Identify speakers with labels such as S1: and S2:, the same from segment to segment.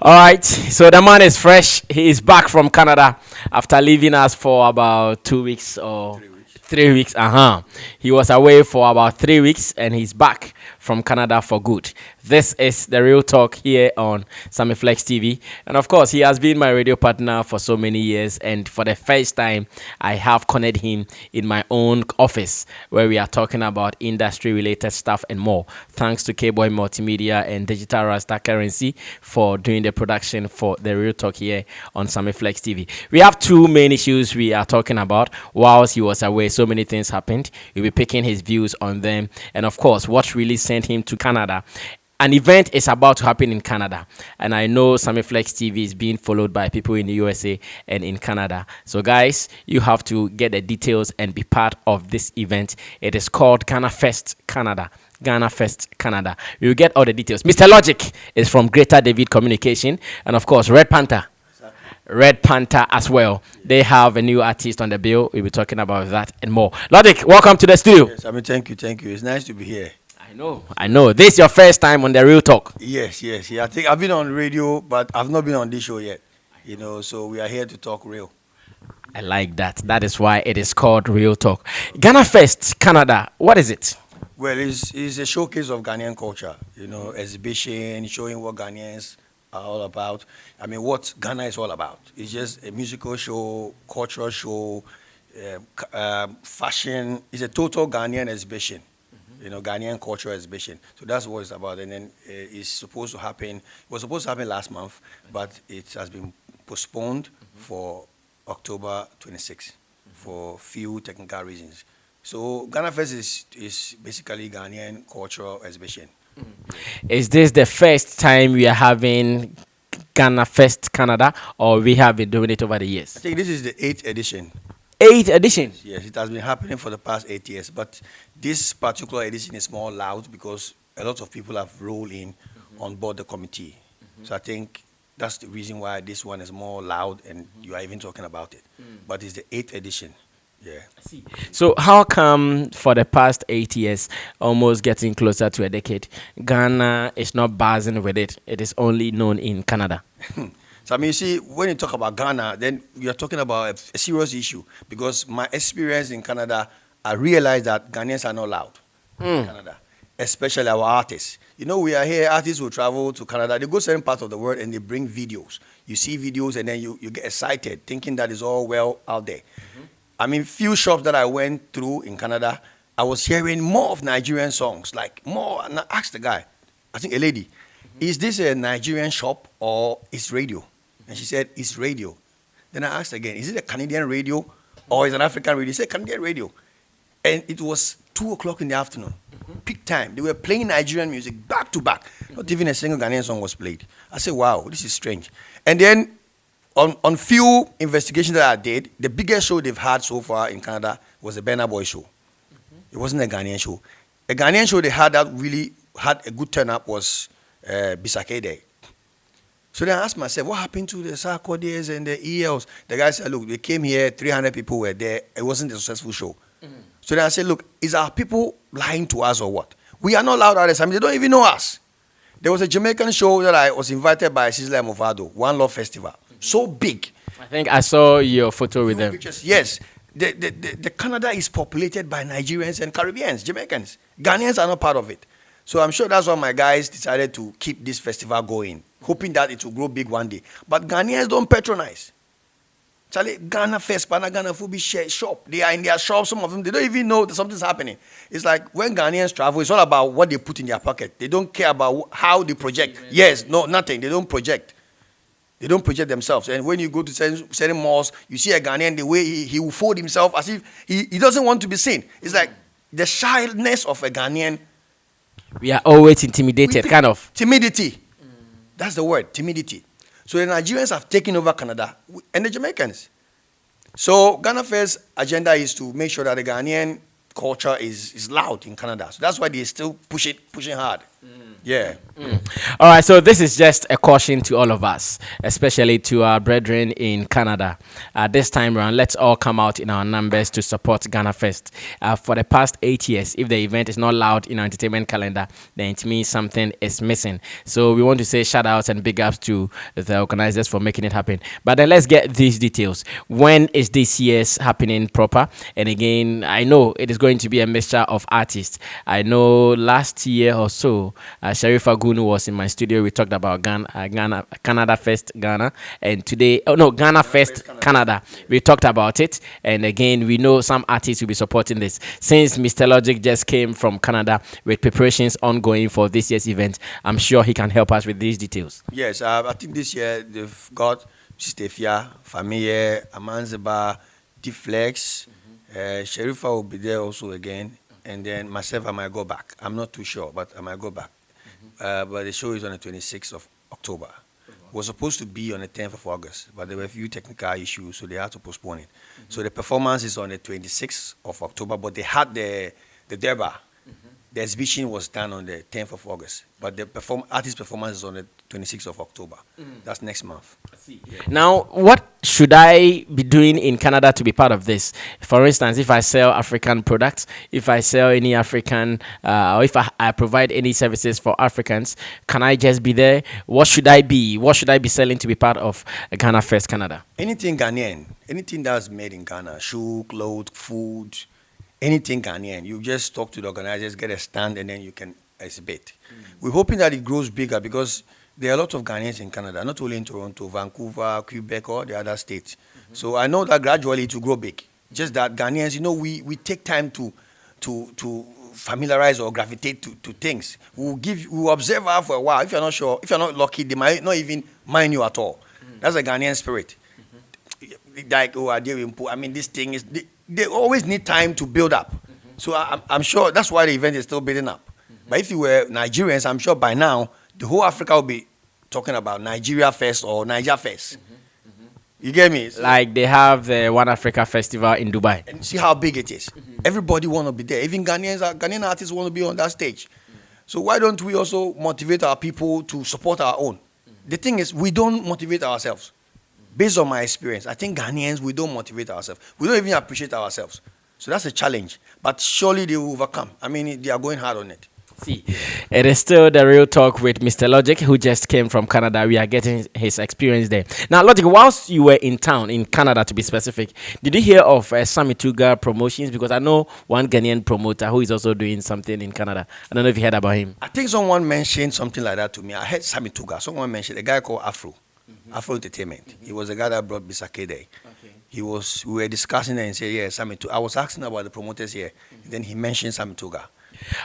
S1: All right, so the man is fresh. He is back from Canada after leaving us for about 2 weeks or
S2: 3 weeks.
S1: 3 weeks. He was away for about 3 weeks and he's back from Canada for good. This is the real talk here on Sammy Flex TV. And of course, he has been my radio partner for so many years. And for the first time, I have connected him in my own office where we are talking about industry related stuff and more. Thanks to K-Boy Multimedia and Digital Rasta Currency for doing the production for the real talk here on Sammy Flex TV. We have two main issues we are talking about whilst he was away. So many things happened. We'll be picking his views on them. And of course, what really sent him to Canada. An event is about to happen in Canada, and I know Sammy Flex TV is being followed by people in the USA and in Canada. So, guys, you have to get the details and be part of this event. It is called Ghana Fest Canada. Ghana Fest Canada. You'll get all the details. Mr. Logic is from Greater David Communication, and of course, Red Panther. Red Panther as well. They have a new artist on the bill. We'll be talking about that and more. Logic, welcome to the studio.
S2: Yes, I mean, thank you. It's nice to be here.
S1: I know. This is your first time on the Real Talk.
S2: Yes. I think I've been on radio, but I've not been on this show yet. So we are here to talk real.
S1: I like that. That is why it is called Real Talk. Ghana Fest Canada. What is it?
S2: Well, it's a showcase of Ghanaian culture. Exhibition showing what Ghanaians are all about. I mean, what Ghana is all about. It's just a musical show, cultural show, fashion. It's a total Ghanaian exhibition. Ghanaian cultural exhibition. So that's what it's about. And then it's supposed to happen. It was supposed to happen last month, but it has been postponed for October 26th for few technical reasons. So Ghana Fest is basically Ghanaian cultural exhibition.
S1: Is this the first time we are having Ghana Fest Canada, or we have been doing it over the years?
S2: I think this is the 8th edition.
S1: 8th edition?
S2: Yes, it has been happening for the past 8 years, but this particular edition is more loud because a lot of people have rolled in on board the committee. So I think that's the reason why this one is more loud and you are even talking about it. But it's the 8th edition. Yeah.
S1: I see. So how come for the past 8 years, almost getting closer to a decade, Ghana is not buzzing with it? It is only known in Canada.
S2: So, I mean, you see, when you talk about Ghana, then you're talking about a serious issue. Because my experience in Canada, I realized that Ghanaians are not loud in Canada, especially our artists. We are here, artists will travel to Canada. They go certain parts of the world and they bring videos. You see videos and then you get excited, thinking that is all well out there. I mean, few shops that I went through in Canada, I was hearing more of Nigerian songs, like more. And I asked the guy, I think a lady, is this a Nigerian shop or is radio? And she said, it's radio. Then I asked again, is it a Canadian radio or is it an African radio? She said, Canadian radio. And it was 2 o'clock in the afternoon, peak time. They were playing Nigerian music back to back. Not even a single Ghanaian song was played. I said, wow, this is strange. And then on few investigations that I did, the biggest show they've had so far in Canada was the Burna Boy show. It wasn't a Ghanaian show. A Ghanaian show they had that really had a good turn-up was Bisake Day. So then I asked myself, what happened to the Sarkodies and the ELs? The guy said, look, they came here, 300 people were there. It wasn't a successful show. So then I said, look, is our people lying to us or what? We are not loud artists. I mean, they don't even know us. There was a Jamaican show that I was invited by Sizzla Movado, One Love Festival. So big.
S1: I think I saw your photo with them.
S2: Pictures. Yes. The Canada is populated by Nigerians and Caribbeans, Jamaicans. Ghanaians are not part of it. So I'm sure that's why my guys decided to keep this festival going, hoping that it will grow big one day. But Ghanaians don't patronize. Charlie, Ghana Fest, Ghana Fubi shop. They are in their shop. Some of them, they don't even know that something's happening. It's like when Ghanaians travel, it's all about what they put in their pocket. They don't care about how they project. Yes, no, nothing. They don't project. They don't project themselves. And when you go to certain malls, you see a Ghanaian, the way he will fold himself as if he doesn't want to be seen. It's like the shyness of a Ghanaian.
S1: We are always intimidated, kind of.
S2: Timidity. That's the word, timidity. So the Nigerians have taken over Canada and the Jamaicans. So Ghana Fest's agenda is to make sure that the Ghanaian culture is loud in Canada. So that's why they still push pushing hard. Yeah.
S1: All right, so this is just a caution to all of us, especially to our brethren in Canada. This time around, let's all come out in our numbers to support Ghana Fest. For the past 8 years, if the event is not allowed in our entertainment calendar, then it means something is missing. So we want to say shout outs and big ups to the organizers for making it happen. But then let's get these details. When is this year's happening proper? And again, I know it is going to be a mixture of artists. I know last year or so, Sharif Agunu was in my studio. We talked about Canada Fest Ghana, and today, Ghana Fest Canada. We talked about it, and again, we know some artists will be supporting this. Since Mr. Logic just came from Canada with preparations ongoing for this year's event, I'm sure he can help us with these details.
S2: Yes, I think this year they've got Sistefia, Familie, Amanzeba, Deflex, Sherifa will be there also again, and then myself, I might go back. I'm not too sure, but I might go back. But the show is on the 26th of October. It was supposed to be on the 10th of August, but there were a few technical issues, so they had to postpone it. So the performance is on the 26th of October, but they had the Derba. The exhibition was done on the 10th of August, but the artist performance is on the 26th of October. That's next month.
S1: Now, what should I be doing in Canada to be part of this? For instance, if I sell African products, if I sell any African, or if I provide any services for Africans, can I just be there? What should I be? What should I be selling to be part of Ghana Fest Canada?
S2: Anything Ghanaian, anything that's made in Ghana, shoe, clothes, food, anything Ghanaian, you just talk to the organizers, get a stand, and then you can exhibit. We're hoping that it grows bigger because there are a lot of Ghanaians in Canada, not only in Toronto, Vancouver, Quebec, or the other states. So I know that gradually it will grow big. Just that Ghanaians, we take time to familiarize or gravitate to things. We'll observe her for a while. If you're not sure, if you're not lucky, they might not even mind you at all. That's a Ghanaian spirit. Like, this thing is... They always need time to build up. So I'm sure that's why the event is still building up. But if you were Nigerians, I'm sure by now, the whole Africa will be talking about Nigeria Fest or Niger Fest. You get me? So,
S1: like they have the One Africa Festival in Dubai.
S2: And see how big it is. Everybody want to be there. Even Ghanaian artists want to be on that stage. So why don't we also motivate our people to support our own? The thing is, we don't motivate ourselves. Based on my experience, I think Ghanaians, we don't motivate ourselves. We don't even appreciate ourselves. So that's a challenge. But surely they will overcome. They are going hard on it.
S1: See, it is still the real talk with Mr. Logic, who just came from Canada. We are getting his experience there. Now, Logic, whilst you were in town, in Canada to be specific, did you hear of Sammy Tuga Promotions? Because I know one Ghanaian promoter who is also doing something in Canada. I don't know if you heard about him.
S2: I think someone mentioned something like that to me. I heard Sammy Tuga. Someone mentioned a guy called Afro. Afro Entertainment. He was the guy that brought Bisakede. Okay. We were discussing it and said, yeah, Sammy Tuga. I was asking about the promoters here. Then he mentioned Sammy Tuga.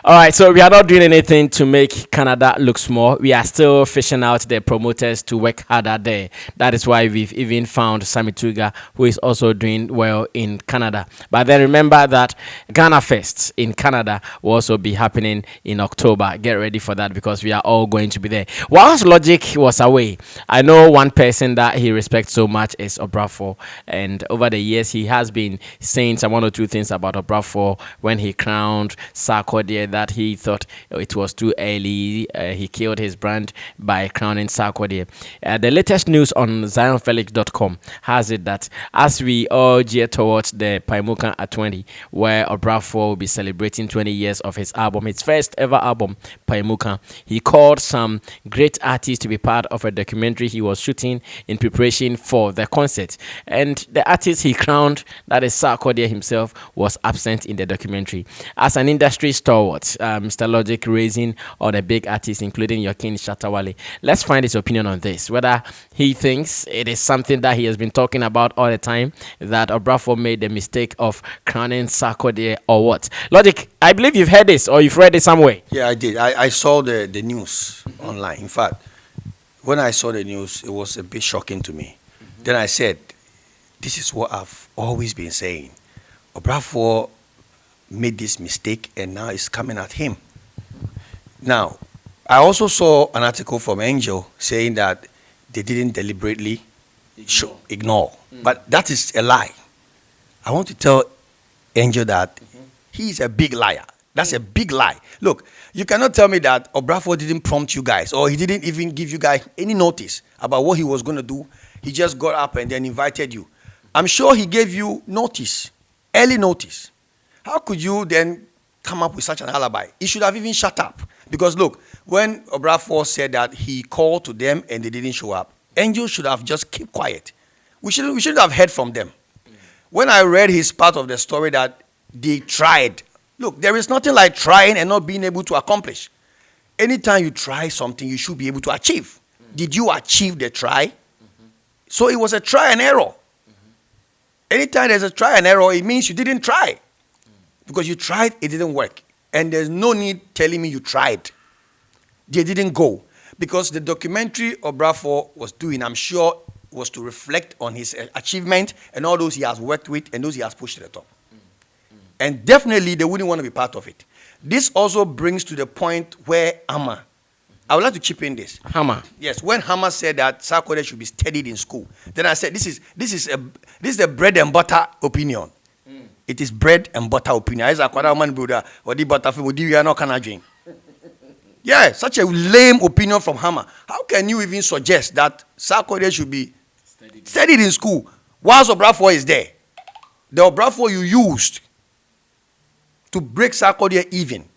S1: All right, so we are not doing anything to make Canada look small. We are still fishing out the promoters to work harder there. That is why we've even found Sammy Tuga, who is also doing well in Canada. But then remember that Ghana Fest in Canada will also be happening in October. Get ready for that because we are all going to be there. Whilst Logic was away, I know one person that he respects so much is Obrafo. And over the years, he has been saying some one or two things about Obrafo when he crowned Sarkodie, that he thought it was too early. He killed his brand by crowning Sarkodie. The latest news on ZionFelix.com has it that as we all gear towards the Paimuka at 20, where Obrafo will be celebrating 20 years of his album, his first ever album, Paimuka, he called some great artists to be part of a documentary he was shooting in preparation for the concert. And the artist he crowned, that is Sarkodie himself, was absent in the documentary. As an industry stalwart, Mr. Logic raising all the big artists, including Yokin Shatawale. Let's find his opinion on this, whether he thinks it is something that he has been talking about all the time, that Obrafo made the mistake of crowning Sarkodie or what. Logic, I believe you've heard this or you've read it somewhere.
S2: Yeah, I did. I saw the news online. In fact, when I saw the news, it was a bit shocking to me. Then I said, this is what I've always been saying. Obrafo made this mistake and now it's coming at him. Now, I also saw an article from Angel saying that they didn't deliberately ignore. But that is a lie. I want to tell Angel that he is a big liar. That's a big lie. Look, you cannot tell me that Obrafour didn't prompt you guys, or he didn't even give you guys any notice about what he was going to do. He just got up and then invited you. I'm sure he gave you notice, early notice. How could you then come up with such an alibi? He should have even shut up. Because look, when Obrafour said that he called to them and they didn't show up, Angel should have just kept quiet. We shouldn't have heard from them. When I read his part of the story that they tried, look, there is nothing like trying and not being able to accomplish. Anytime you try something, you should be able to achieve. Did you achieve the try? So it was a try and error. Anytime there's a try and error, it means you didn't try. Because you tried, it didn't work. And there's no need telling me you tried. They didn't go. Because the documentary Obrafour was doing, I'm sure, was to reflect on his achievement and all those he has worked with and those he has pushed to the top. And definitely they wouldn't want to be part of it. This also brings to the point where Hammer, I would like to chip in this.
S1: Hammer.
S2: Yes, when Hammer said that Sarkodie should be studied in school, then I said this is a bread and butter opinion. It is bread and butter opinion. Yeah, such a lame opinion from Hammer. How can you even suggest that Sarkodie should be studied in school whilst Obrafour is there? The Obrafour you used to break Sarkodie even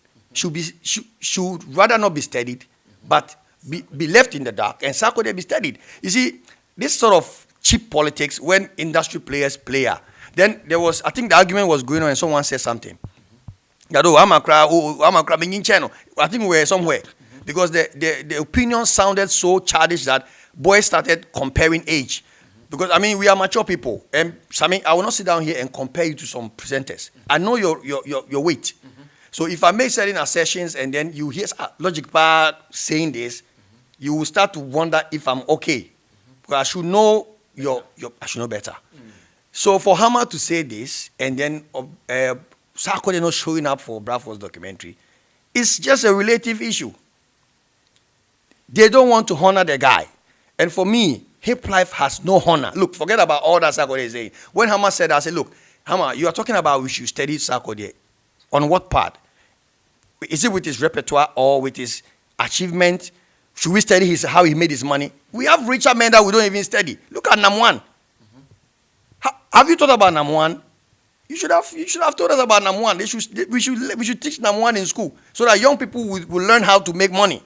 S2: should rather not be studied, but be left in the dark and Sarkodie be studied. You see, this sort of cheap politics when industry players play. Then there was, I think the argument was going on and someone said something. I think we were somewhere. Because the opinion sounded so childish that boys started comparing age. Because, I mean, we are mature people. And, Sammy, I will not sit down here and compare you to some presenters. I know your weight. So if I make certain assertions and then you hear Logic Bar saying this, you will start to wonder if I'm okay. Because I should know I should know better. So for Hammer to say this and then Sarkodie not showing up for Obrafour's documentary, it's just a relative issue. They don't want to honor the guy. And for me, hip life has no honor. Look, forget about all that Sarkodie is saying. When Hammer said that, I said, look, Hammer, you are talking about we should study Sarkodie. On what part? Is it with his repertoire or with his achievement? Should we study how he made his money? We have richer men that we don't even study. Look at Nam1. Have you thought about Nam1? You should have told us about Nam1. We should teach Nam1 in school so that young people will learn how to make money.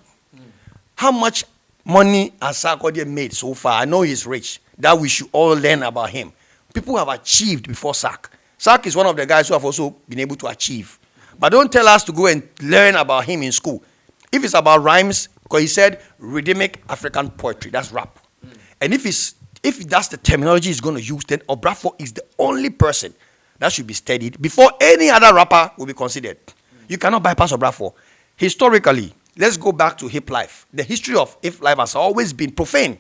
S2: How much money has Sarkodie made so far? I know he's rich. That we should all learn about him. People have achieved before Sark. Sark is one of the guys who have also been able to achieve. But don't tell us to go and learn about him in school. If it's about rhymes, because he said rhythmic African poetry, that's rap. And if that's the terminology he's going to use, then Obrafour is the only person that should be studied before any other rapper will be considered. You cannot bypass Obrafour. Historically, let's go back to hip life. The history of hip life has always been profane.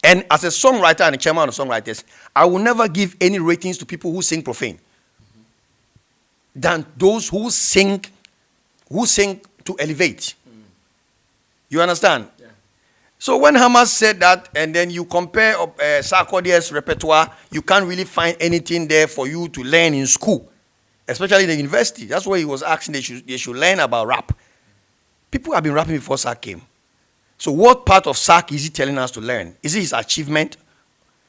S2: And as a songwriter and a chairman of songwriters, I will never give any ratings to people who sing profane than those who sing to elevate. You understand? Yeah. So when Hamas said that, and then you compare Sarkodie's repertoire, you can't really find anything there for you to learn in school, especially in the university. That's why he was asking they should learn about rap. People have been rapping before Sark came. So what part of Sark is he telling us to learn? Is it his achievement?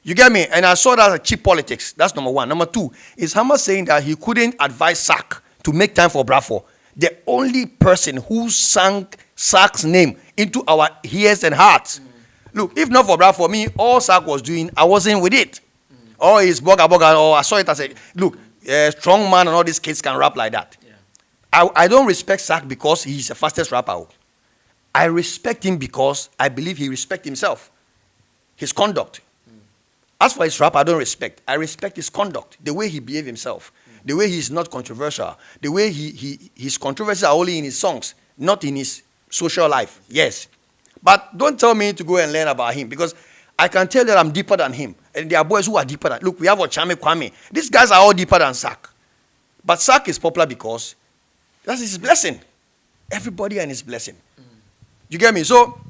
S2: You get me? And I saw that as cheap politics. That's number one. Number two, is Hamas saying that he couldn't advise Sark to make time for Obrafour. The only person who sang Sark's name into our ears and hearts. Look, if not for Obrafour, me, all Sark was doing, I wasn't with it. Or his boga, or I saw it as a, look, strong man and all these kids can rap like that. Yeah. I don't respect Sark because he's the fastest rapper. I respect him because I believe he respects himself. His conduct. As for his rap, I don't respect. I respect his conduct, the way he behaves himself, the way he's not controversial, the way his controversies are only in his songs, not in his social life. Yes. But don't tell me to go and learn about him because I can tell that I'm deeper than him. And there are boys who are deeper than, look, we have Ochame Kwame. These guys are all deeper than Sark. But Sark is popular because that's his blessing. Everybody and his blessing. You get me? So,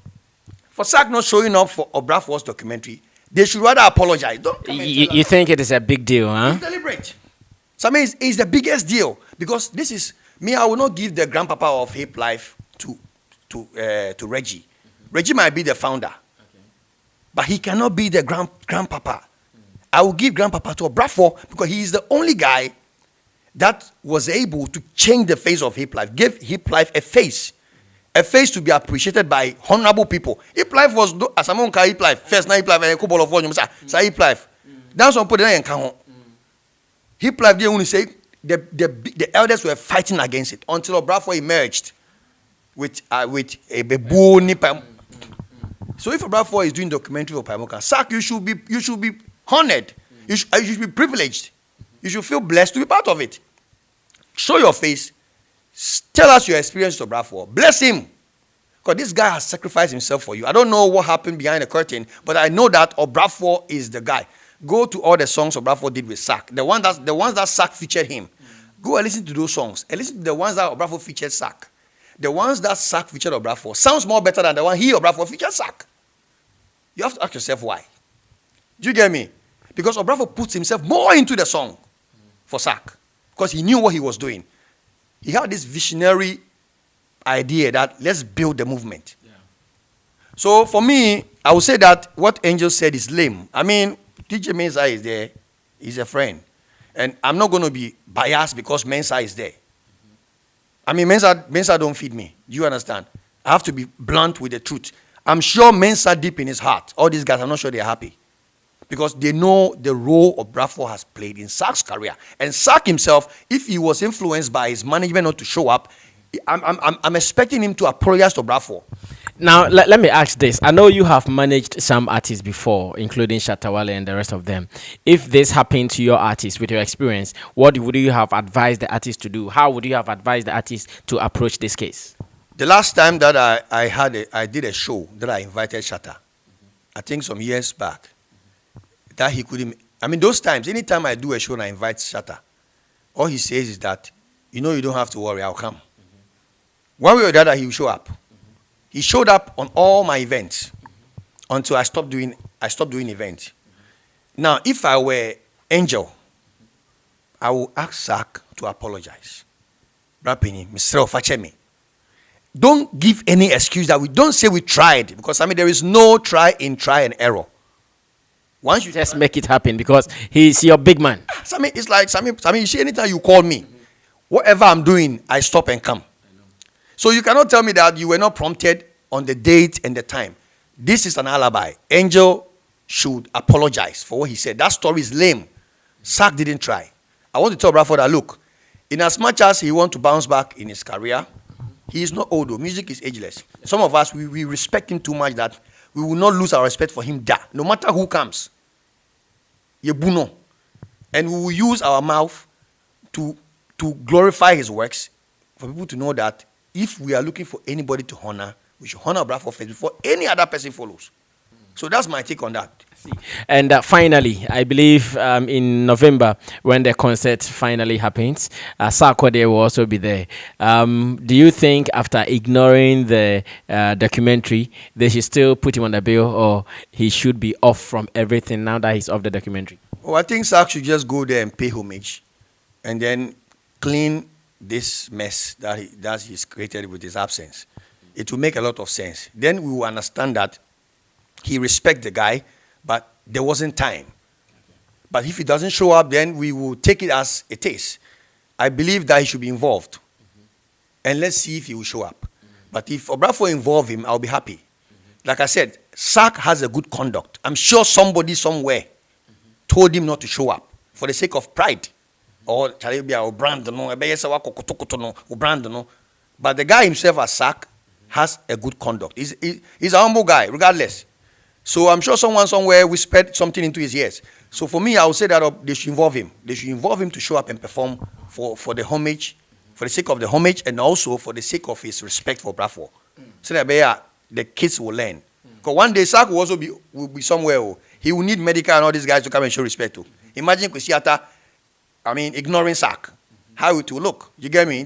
S2: for Sark not showing up for Obrafour's documentary, they should rather apologize.
S1: You think it is a big deal, huh?
S2: It's deliberate. So I mean, it's the biggest deal because this is Me, I will not give the grandpapa of Hip Life to Reggie. Reggie might be the founder, but he cannot be the grandpapa. I will give grandpapa to Obrafo because he is the only guy that was able to change the face of Hip Life, give Hip Life a face to be appreciated by honorable people. Hip Life was as among Hip Life first na Hip Life and a couple of volumes. Say Hip Life. That's what put it in count. Hip Life they only say the elders were fighting against it until Obrafo emerged with a beboni. So if Obrafo is doing documentary for Paimoka, Sark, you should be honored. You should be privileged. You should feel blessed to be part of it. Show your face. Tell us your experience with Obrafo. Bless him. Because this guy has sacrificed himself for you. I don't know what happened behind the curtain, but I know that Obrafo is the guy. Go to all the songs Obrafo did with Sark. The ones that Sark featured him. Go and listen to those songs. And listen to the ones that Obrafo featured Sark. The ones that Sark featured Obrafo sounds more better than the one Obrafo featured Sark. You have to ask yourself why. Do you get me? Because Obrafo puts himself more into the song for Sark. Because he knew what he was doing. He had this visionary idea that let's build the movement. Yeah. So for me, I would say that what Angel said is lame. I mean, DJ Mensa is there. He's a friend. And I'm not going to be biased because Mensa is there. I mean, Mensa don't feed me. Do you understand? I have to be blunt with the truth. I'm sure Mensa deep in his heart, all these guys, I'm not sure they're happy. Because they know the role Obrafo has played in Sark's career. And Sark himself, if he was influenced by his management not to show up, I'm expecting him to apologize to Obrafo.
S1: Now, let me ask this. I know you have managed some artists before, including Shatawale and the rest of them. If this happened to your artist with your experience, what would you have advised the artist to do? How would you have advised the artist to approach this case?
S2: The last time that I did a show that I invited Shatta, I think some years back, that he couldn't. I mean, those times, anytime I do a show and I invite Shatta, all he says is that, you don't have to worry, I'll come. One way or the other, he will show up. He showed up on all my events until I stopped doing events. Now, if I were Angel, I will ask Sark to apologize. Rapini, Mr. Fachemi. Don't give any excuse that we don't say we tried, because I mean there is no try and error. Once you
S1: just make it happen because he's your big man.
S2: Sammy, it's like Sammy, you see, anytime you call me, whatever I'm doing, I stop and come. So you cannot tell me that you were not prompted on the date and the time. This is an alibi. Angel should apologize for what he said. That story is lame. Sark didn't try. I want to tell Bradford that, look, in as much as he wants to bounce back in his career, he is not old. Music is ageless. Some of us, we respect him too much that we will not lose our respect for him. No matter who comes. Yebuno. And we will use our mouth to glorify his works, for people to know that if we are looking for anybody to honor, we should honor Bradford first before any other person follows. So that's my take on that.
S1: And finally, I believe in November, when the concert finally happens, Sarkodie will also be there. Do you think after ignoring the documentary, they should still put him on the bill, or he should be off from everything now that he's off the documentary?
S2: Well, I think Sark should just go there and pay homage and then clean this mess that he's created with his absence. It will make a lot of sense. Then we will understand that he respects the guy, but there wasn't time. But if he doesn't show up, then we will take it as it is. I believe that he should be involved. And let's see if he will show up. But if Obrafo involve him, I'll be happy. Like I said, Sark has a good conduct. I'm sure somebody somewhere told him not to show up for the sake of pride. Or brand, but the guy himself as Sark has a good conduct. He's a humble guy, regardless. So I'm sure someone somewhere whispered something into his ears. So for me, I would say that they should involve him. They should involve him to show up and perform for the homage, for the sake of the homage, and also for the sake of his respect for Bradford. So that the kids will learn. Because one day Sark will also be somewhere. He will need medical and all these guys to come and show respect to. Imagine Kusiata, ignoring Sark. How it will look. You get me?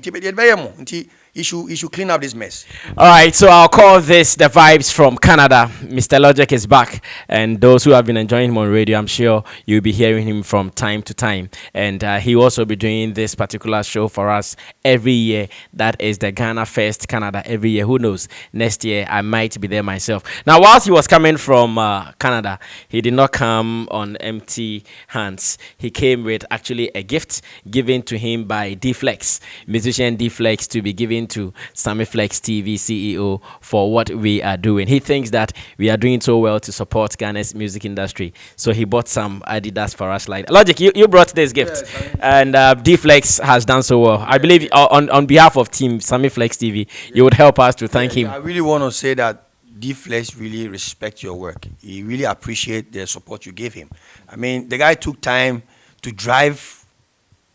S2: he should clean up this mess.
S1: All right, so I'll call this the vibes from Canada. Mr. Logic is back, and those who have been enjoying him on radio, I'm sure you'll be hearing him from time to time. And he will also be doing this particular show for us every year. That is the Ghana Fest Canada every year. Who knows? Next year I might be there myself. Now, whilst he was coming from Canada, he did not come on empty hands. He came with actually a gift given to him by D-Flex, musician D-Flex, to be given to Sammy Flex TV CEO for what we are doing. He thinks that we are doing so well to support Ghana's music industry. So he bought some Adidas for us. Like Logic, you brought this gift.
S2: Yes,
S1: And D-Flex has done so well. I believe on behalf of team Sammy Flex TV, you would help us to thank him.
S2: I really want to say that D-Flex really respect your work. He really appreciate the support you gave him. I mean, the guy took time to drive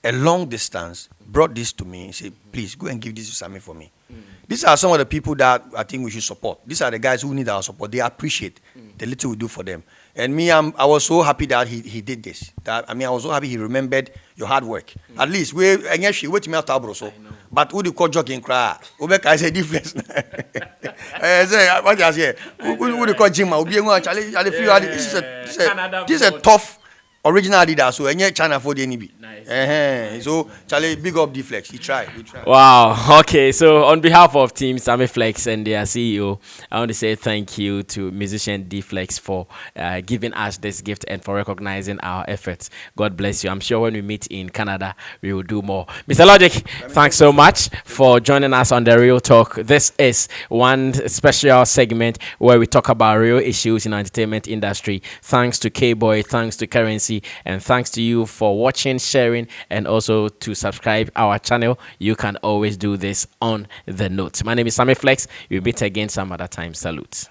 S2: a long distance, brought this to me, said, please go and give this to Sammy for me. These are some of the people that I think we should support. These are the guys who need our support. They appreciate the little we do for them. And me, I was so happy that he did this. I was so happy he remembered your hard work. At least wait to me after so. But who the call jogging cry? I say difference. I say what I say. Who the call Jim? This is a tough original Adidas, so any China for the NB. Nice. So Charlie, big up D-Flex. He tried.
S1: Wow. Okay. So on behalf of Team Sammy Flex and their CEO, I want to say thank you to musician D-Flex for giving us this gift and for recognizing our efforts. God bless you. I'm sure when we meet in Canada, we will do more. Mr. Logic, thanks so much for joining us on the Real Talk. This is one special segment where we talk about real issues in the entertainment industry. Thanks to K-Boy, thanks to Currency, and thanks to you for watching, sharing, and also to subscribe our channel. You can always do this on the note. My name is Sammy Flex. We'll meet again some other time. Salute.